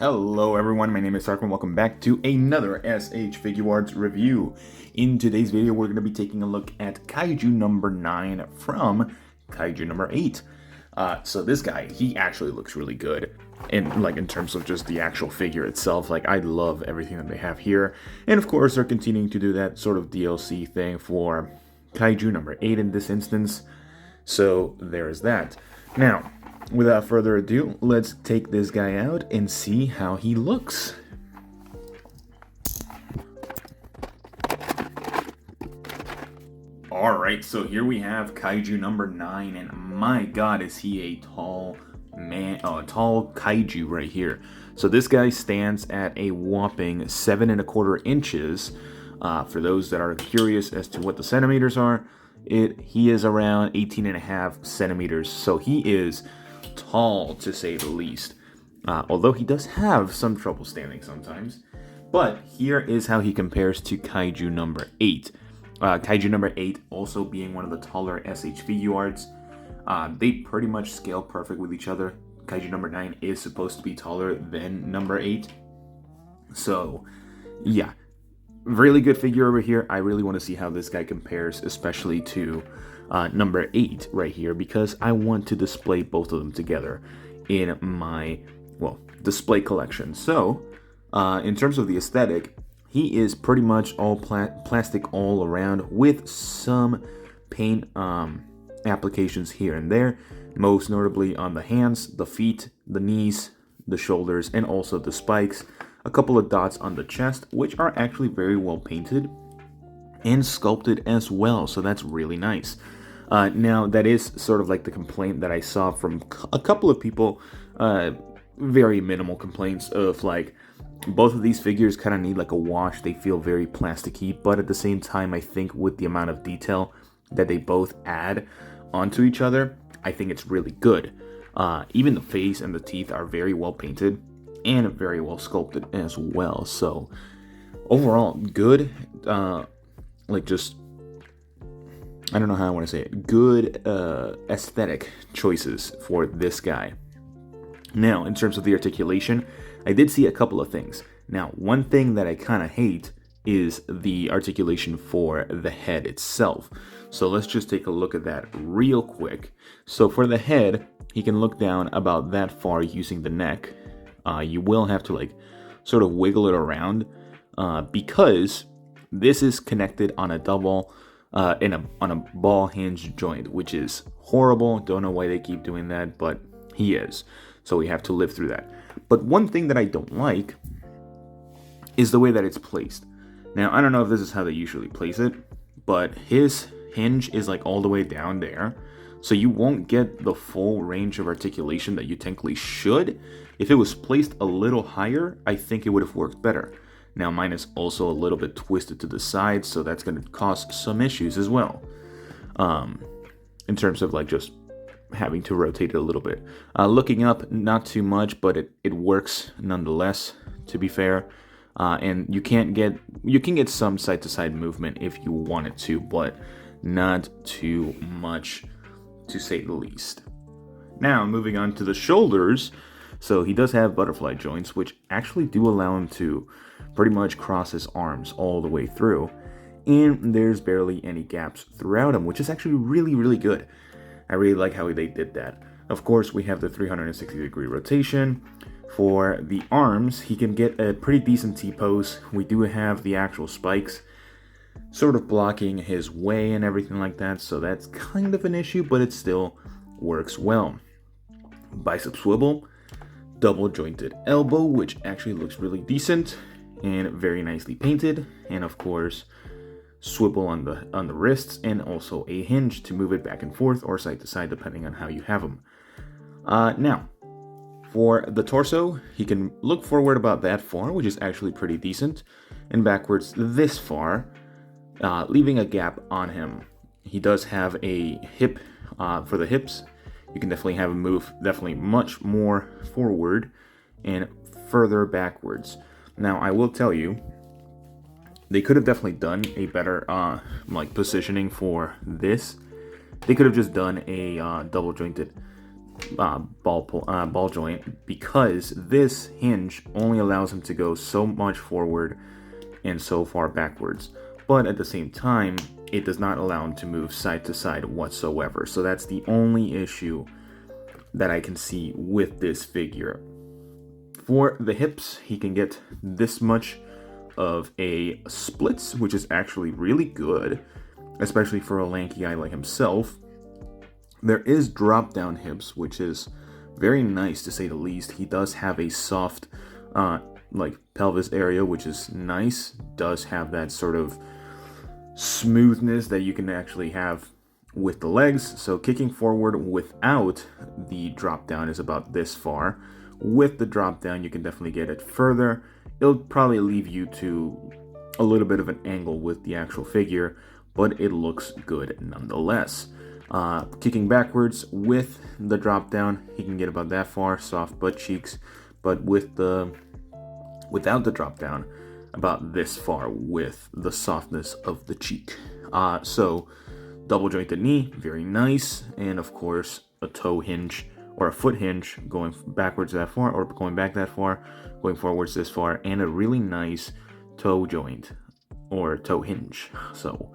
Hello everyone, my name is Sark and welcome back to another SH Figuarts review. In today's video, we're going to be taking a look at Kaiju number 9 from Kaiju number 8. So this guy, he actually looks really good. In terms of just the actual figure itself, I love everything that they have here. And of course, they're continuing to do that sort of DLC thing for Kaiju number 8 in this instance. So there's that. Now, without further ado, let's take this guy out and see how he looks. Alright, so here we have Kaiju number 9, and my god, is he a tall man, a tall kaiju right here. So this guy stands at a whopping 7¼ inches. For those that are curious as to what the centimeters are, he is around 18½ centimeters, so he is tall to say the least, although he does have some trouble standing sometimes. But here is how he compares to Kaiju number 8. Kaiju number 8 also being one of the taller SH Figuarts. They pretty much scale perfect with each other. Kaiju number 9 is supposed to be taller than number 8. So yeah, really good figure over here. I really want to see how this guy compares, especially to number 8 right here, because I want to display both of them together in my, display collection. So, in terms of the aesthetic, he is pretty much all plastic all around with some paint applications here and there, most notably on the hands, the feet, the knees, the shoulders, and also the spikes. A couple of dots on the chest, which are actually very well painted and sculpted as well, so that's really nice. Now, that is sort of like the complaint that I saw from a couple of people, very minimal complaints of both of these figures kind of need a wash. They feel very plasticky, but at the same time, I think with the amount of detail that they both add onto each other, I think it's really good. Even the face and the teeth are very well painted and very well sculpted as well. So overall, good. Just, I don't know how I want to say it. Good aesthetic choices for this guy. Now, in terms of the articulation, I did see a couple of things. Now, one thing that I kind of hate is the articulation for the head itself. So let's just take a look at that real quick. So for the head, he can look down about that far using the neck. You will have to sort of wiggle it around because this is connected on a double on a ball hinge joint, which is horrible. Don't know why they keep doing that, but he is. So we have to live through that. But one thing that I don't like is the way that it's placed. Now, I don't know if this is how they usually place it, but his hinge is all the way down there. So you won't get the full range of articulation that you technically should. If it was placed a little higher, I think it would have worked better. Now, mine is also a little bit twisted to the side, so that's going to cause some issues as well. In terms of just having to rotate it a little bit. Looking up, not too much, but it works nonetheless, to be fair. And you can get some side-to-side movement if you wanted to, but not too much, to say the least. Now, moving on to the shoulders. So he does have butterfly joints, which actually do allow him to pretty much cross his arms all the way through. And there's barely any gaps throughout him, which is actually really, really good. I really like how they did that. Of course, we have the 360-degree rotation. For the arms, he can get a pretty decent T-pose. We do have the actual spikes sort of blocking his way and everything like that, so that's kind of an issue, but it still works well. Bicep swivel, double jointed elbow, which actually looks really decent and very nicely painted, and of course swivel on the wrists, and also a hinge to move it back and forth or side to side depending on how you have them. Now, for the torso, he can look forward about that far, which is actually pretty decent, and backwards this far, leaving a gap on him. He does have a hip for the hips. You can definitely have him move much more forward and further backwards. Now, I will tell you, they could have definitely done a better positioning for this. They could have just done a double jointed ball joint, because this hinge only allows him to go so much forward and so far backwards, but at the same time it does not allow him to move side to side whatsoever. So that's the only issue that I can see with this figure. For the hips, he can get this much of a splits, which is actually really good, especially for a lanky guy like himself. There is drop down hips, which is very nice to say the least. He does have a soft like pelvis area, which is nice. Does have that sort of smoothness that you can actually have with the legs. So kicking forward without the drop down is about this far. With the drop down, you can definitely get it further. It'll probably leave you to a little bit of an angle with the actual figure, but it looks good nonetheless. Kicking backwards with the drop down, he can get about that far, soft butt cheeks, but without the drop down, about this far with the softness of the cheek. So double jointed knee, very nice, and of course a toe hinge or a foot hinge going backwards that far or going back that far, going forwards this far, and a really nice toe joint or toe hinge. So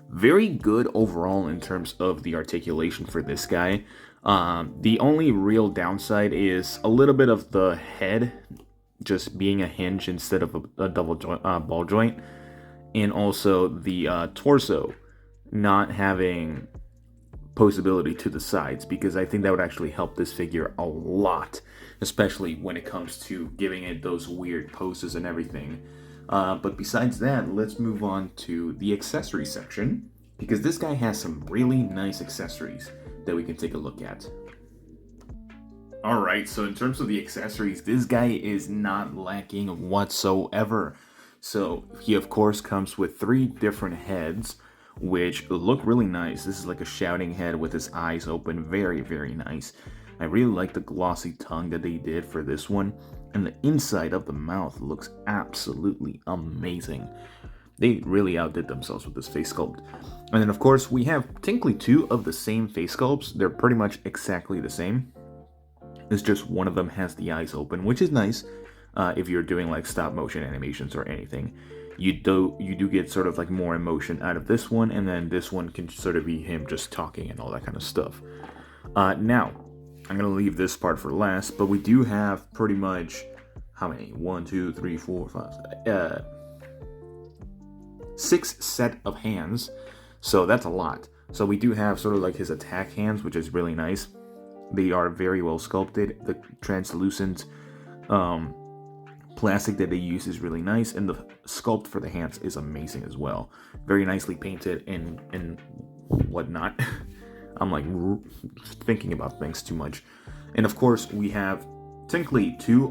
very good overall in terms of the articulation for this guy. The only real downside is a little bit of the head just being a hinge instead of a double ball joint, and also the torso not having posability to the sides, because I think that would actually help this figure a lot, especially when it comes to giving it those weird poses and everything. But besides that, let's move on to the accessory section, because this guy has some really nice accessories that we can take a look at. Alright, so in terms of the accessories, this guy is not lacking whatsoever. So he of course comes with 3 different heads, which look really nice. This is like a shouting head with his eyes open. Very, very nice. I really like the glossy tongue that they did for this one. And the inside of the mouth looks absolutely amazing. They really outdid themselves with this face sculpt. And then of course we have technically 2 of the same face sculpts. They're pretty much exactly the same. It's just one of them has the eyes open, which is nice if you're doing like stop motion animations or anything. You do get sort of like more emotion out of this one, and then this one can sort of be him just talking and all that kind of stuff. Now, I'm gonna leave this part for last, but we do have pretty much how many? 1, 2, 3, 4, 5, 6 set of hands, so that's a lot. So we do have sort of like his attack hands, which is really nice. They are very well sculpted. The translucent plastic that they use is really nice, and the sculpt for the hands is amazing as well. Very nicely painted and whatnot. I'm like thinking about things too much. And of course we have technically 2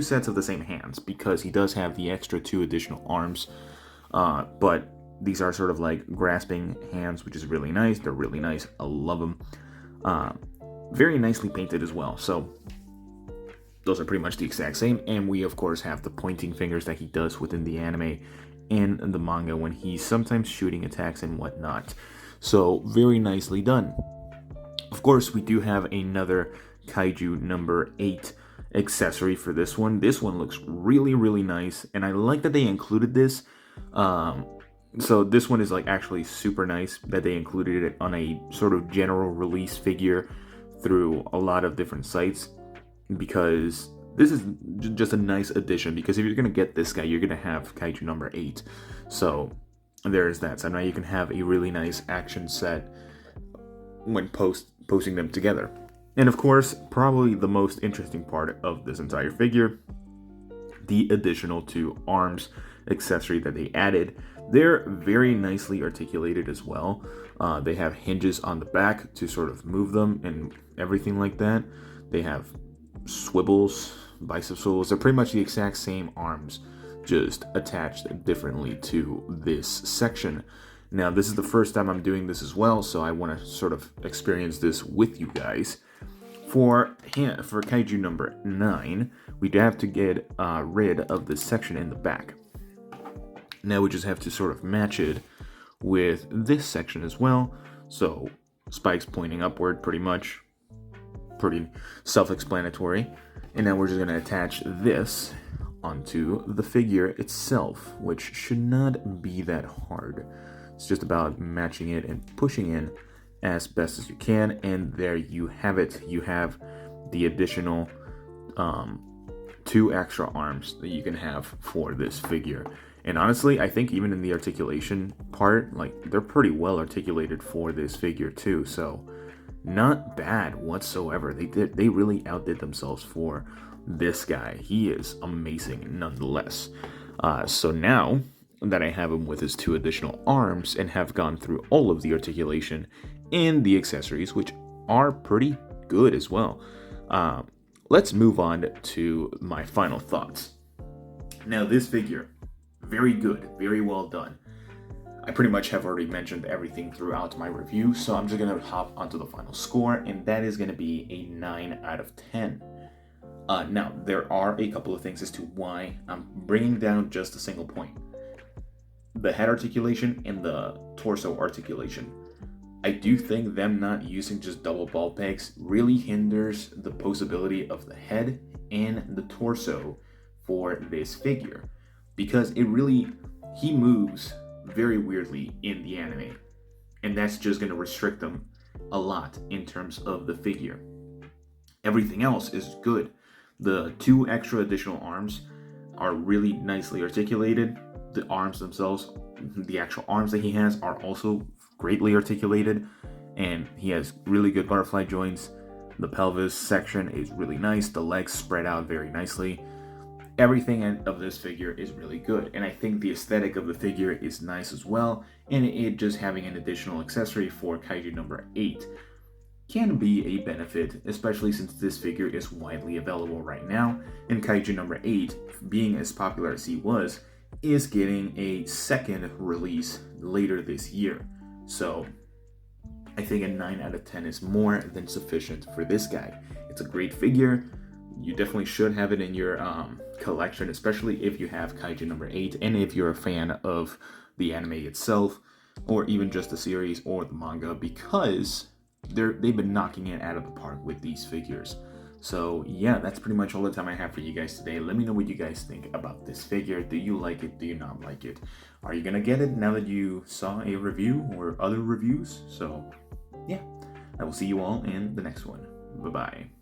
sets of the same hands, because he does have the extra 2 additional arms, but these are sort of like grasping hands, which is really nice. They're really nice. I love them. Very nicely painted as well. So those are pretty much the exact same. And we of course have the pointing fingers that he does within the anime and the manga when he's sometimes shooting attacks and whatnot. So very nicely done. Of course we do have another Kaiju number 8 accessory for this one. This one looks really, really nice, and I like that they included this. So this one is like actually super nice that they included it on a sort of general release figure through a lot of different sites, because this is just a nice addition. Because if you're gonna get this guy, you're gonna have Kaiju number 8. So there's that. So now you can have a really nice action set when posting them together. And of course, probably the most interesting part of this entire figure, the additional 2 arms accessory that they added. They're very nicely articulated as well. They have hinges on the back to sort of move them and everything like that. They have swivels, bicep swivels. They're pretty much the exact same arms, just attached differently to this section. Now, this is the first time I'm doing this as well, so I want to sort of experience this with you guys. For Kaiju number 9, we'd have to get rid of this section in the back. Now we just have to sort of match it with this section as well. So spikes pointing upward pretty much. pretty self-explanatory. And now we're just going to attach this onto the figure itself, which should not be that hard. It's just about matching it and pushing in as best as you can, and there you have it. You have the additional 2 extra arms that you can have for this figure. And honestly, I think even in the articulation part, like, they're pretty well articulated for this figure too, so not bad whatsoever. They really outdid themselves for this guy. He is amazing nonetheless. So now that I have him with his 2 additional arms and have gone through all of the articulation and the accessories, which are pretty good as well, let's move on to my final thoughts. Now, this figure, very good, very well done. I pretty much have already mentioned everything throughout my review, so I'm just going to hop onto the final score, and that is going to be a 9 out of 10. Now, there are a couple of things as to why I'm bringing down just a single point. The head articulation and the torso articulation. I do think them not using just double ball pegs really hinders the posability of the head and the torso for this figure, because he moves very weirdly in the anime, and that's just going to restrict them a lot in terms of the figure. Everything else is good. The 2 extra additional arms are really nicely articulated. The arms themselves, the actual arms that he has, are also greatly articulated, and he has really good butterfly joints. The pelvis section is really nice. The legs spread out very nicely. Everything of this figure is really good, and I think the aesthetic of the figure is nice as well, and it just having an additional accessory for Kaiju number 8 can be a benefit, especially since this figure is widely available right now, and Kaiju number 8, being as popular as he was, is getting a second release later this year. So I think a 9 out of 10 is more than sufficient for this guy. It's a great figure. You definitely should have it in your collection, especially if you have Kaiju number 8 and if you're a fan of the anime itself, or even just the series or the manga, because they've been knocking it out of the park with these figures. So yeah, that's pretty much all the time I have for you guys today. Let me know what you guys think about this figure. Do you like it? Do you not like it? Are you gonna get it now that you saw a review or other reviews? So yeah, I will see you all in the next one. Bye-bye.